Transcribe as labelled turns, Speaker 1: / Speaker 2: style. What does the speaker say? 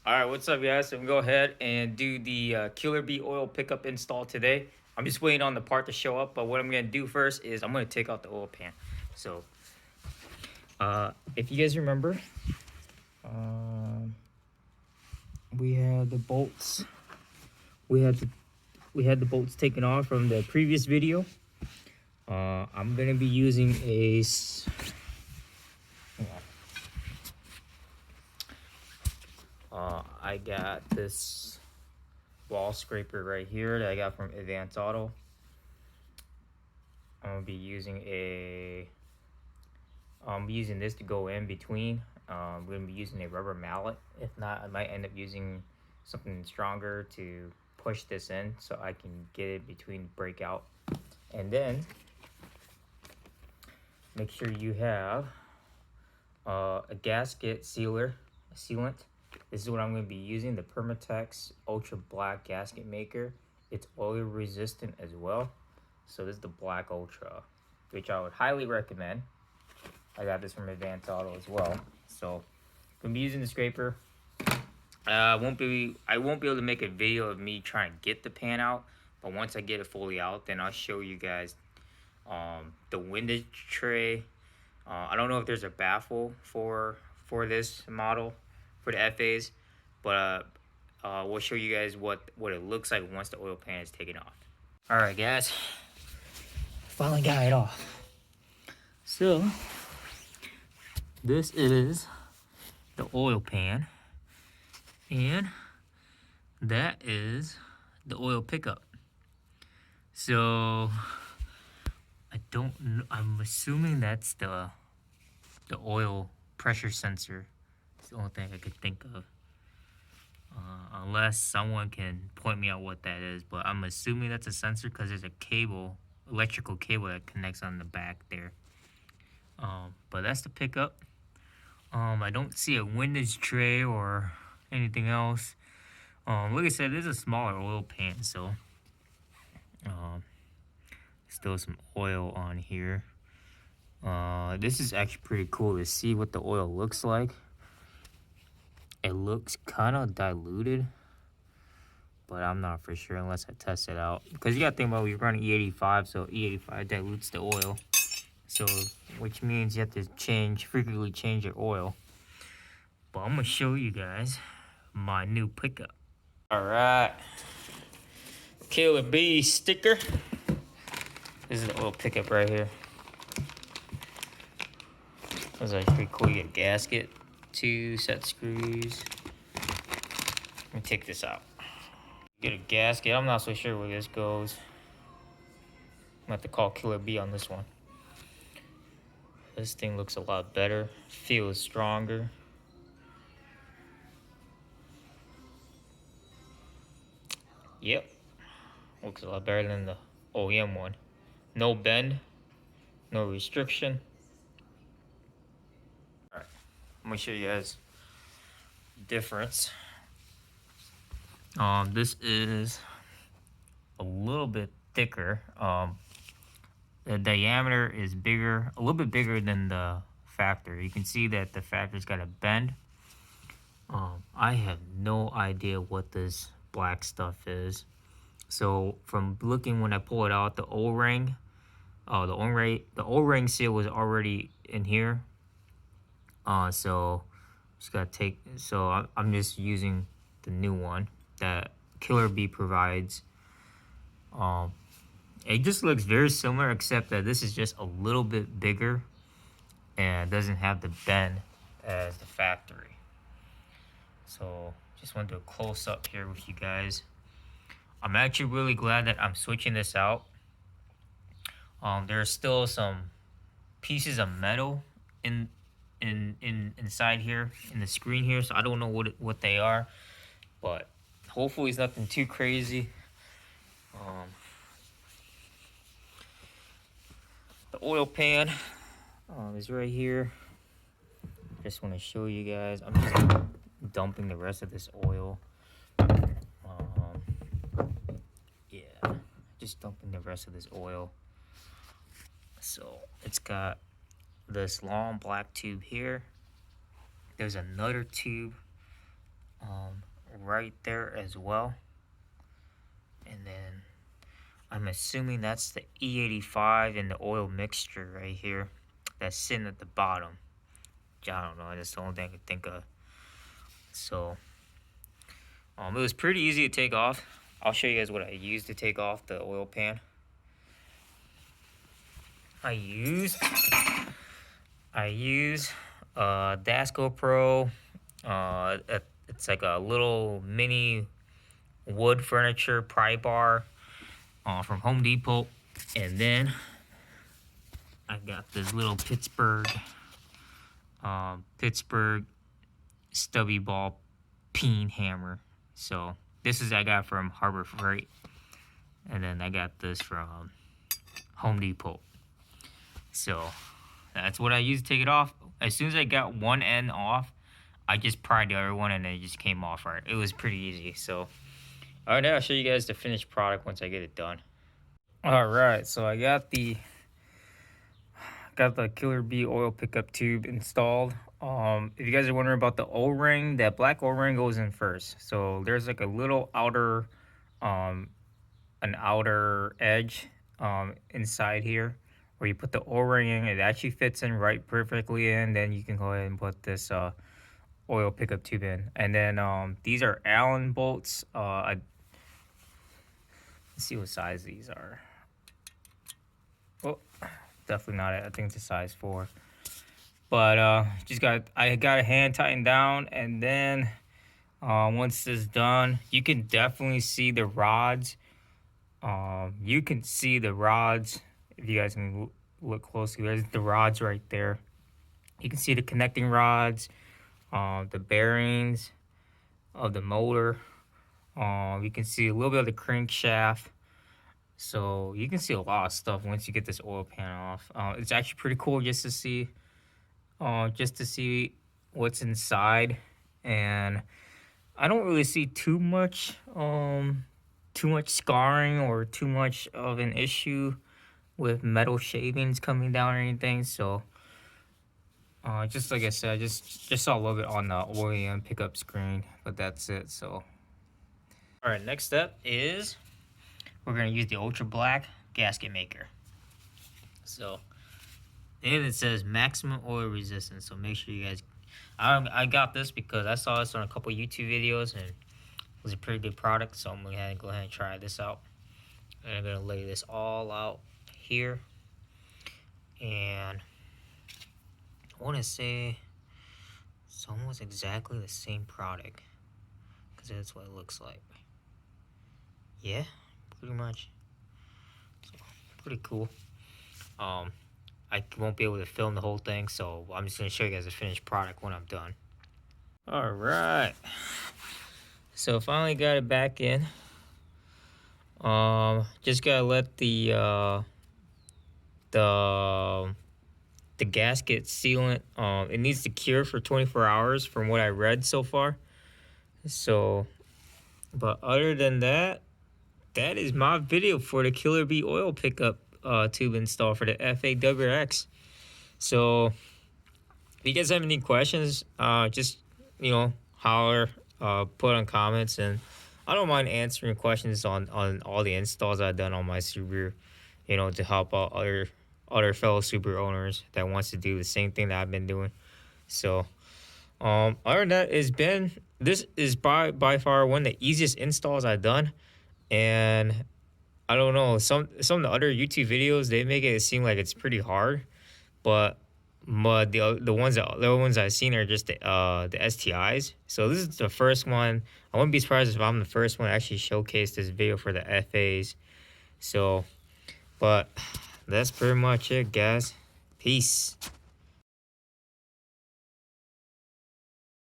Speaker 1: Alright, what's up guys? So I'm gonna go ahead and do the Killer Bee oil pickup install today. I'm just waiting on the part to show up, but what I'm gonna do first is I'm gonna take out the oil pan. So if you guys remember, we had the bolts. We had the bolts taken off from the previous video. I'm gonna be using a I got this wall scraper right here that I got from Advanced Auto. I'm using this to go in between. I'm gonna be using a rubber mallet. If not, I might end up using something stronger to push this in so I can get it between breakout. And then make sure you have a gasket sealant. This is what I'm going to be using, the Permatex Ultra Black Gasket Maker. It's oil resistant as well. So this is the Black Ultra, which I would highly recommend. I got this from Advanced Auto as well. So I'm going to be using the scraper. I won't be able to make a video of me trying to get the pan out, but once I get it fully out, then I'll show you guys the windage tray. I don't know if there's a baffle for this model for the FAs, but we'll show you guys what it looks like once the oil pan is taken off. All right, guys, finally got it off. So this is the oil pan, and that is the oil pickup. So I'm assuming that's the oil pressure sensor. It's the only thing I could think of. Unless someone can point me out what that is, but I'm assuming that's a sensor because there's a cable, electrical cable that connects on the back there. But that's the pickup. I don't see a windage tray or anything else. Like I said, there's a smaller oil pan, so still some oil on here. This is actually pretty cool to see what the oil looks like. It looks kind of diluted, but I'm not for sure unless I test it out. Because you got to think about, we run E85, so E85 dilutes the oil. So, which means you have to frequently change your oil. But I'm going to show you guys my new pickup. Alright. Killer Bee sticker. This is the oil pickup right here. That's actually pretty cool. You get a gasket, 2 set screws. Let me take this out. Get a gasket. I'm not so sure where this goes. I'm gonna have to call Killer Bee on this one. This thing looks a lot better. Feels stronger. Yep. Looks a lot better than the OEM one. No bend. No restriction. Alright. I'm gonna show you guys the difference. This is a little bit thicker. The diameter is bigger, a little bit bigger than the factory. You can see that the factory's got a bend. I have no idea what this black stuff is. So from looking when I pull it out, the O-ring, the O-ring seal was already in here. So just gotta take. So I'm just using the new one that Killer Bee provides. It just looks very similar, except that this is just a little bit bigger and doesn't have the bend as the factory. So just want to do a close up here with you guys. I'm actually really glad that I'm switching this out. There's still some pieces of metal inside here in the screen here, so I don't know what they are, but hopefully it's nothing too crazy. The oil pan is right here. Just want to show you guys. I'm just dumping the rest of this oil. Yeah, just dumping the rest of this oil. So it's got this long black tube here. There's another tube right there as well. And then I'm assuming that's the E85 and the oil mixture right here that's sitting at the bottom. I don't know, that's the only thing I could think of. So it was pretty easy to take off. I'll show you guys what I used to take off the oil pan. I use Dasco Pro. It's like a little mini wood furniture pry bar from Home Depot. And then I got this little Pittsburgh stubby ball peen hammer. So this is I got from Harbor Freight, and then I got this from Home Depot. So that's what I used to take it off. As soon as I got one end off, I just pried the other one and it just came off right. It was pretty easy. So all right, now I'll show you guys the finished product once I get it done. All right, so I got the Killer Bee oil pickup tube installed. If you guys are wondering about the O-ring, that black O-ring goes in first. So there's like a little outer, an outer edge inside here where you put the O-ring in. It actually fits in right perfectly in. Then you can go ahead and put this oil pickup tube in. And then these are Allen bolts. Let's see what size these are. Oh, definitely not it. I think it's a size 4. But I got a hand tightened down, and then once this is done, you can definitely see the rods. You can see the rods if you guys can look closely. There's the rods right there. You can see the connecting rods, the bearings of the motor. You can see a little bit of the crankshaft. So you can see a lot of stuff once you get this oil pan off. It's actually pretty cool just to see what's inside. And I don't really see too much scarring or too much of an issue with metal shavings coming down or anything. So just like I said, I just saw a little bit on the OEM pickup screen, but that's it. So all right, next step is we're gonna use the ultra black gasket maker. So and it says maximum oil resistance, so make sure you guys, I got this because I saw this on a couple YouTube videos and it was a pretty good product, so I'm gonna go ahead and try this out. And I'm gonna lay this all out here, and I want to say it's almost exactly the same product because that's what it looks like. Yeah, pretty much. So, pretty cool. I won't be able to film the whole thing, so I'm just going to show you guys the finished product when I'm done. All right. So finally got it back in. Just got to let the gasket sealant, it needs to cure for 24 hours from what I read so far. So, but other than that, that is my video for the Killer Bee oil pickup tube install for the FA WRX. So if you guys have any questions, just holler, put on comments, and I don't mind answering questions on all the installs I've done on my Subaru, to help out other fellow Subaru owners that wants to do the same thing that I've been doing. So other than that, this is by far one of the easiest installs I've done. And I don't know, some of the other YouTube videos, they make it seem like it's pretty hard, but the ones I've seen are just the STIs. So this is the first one. I wouldn't be surprised if I'm the first one to actually showcase this video for the FAs. So, but that's pretty much it, guys. Peace.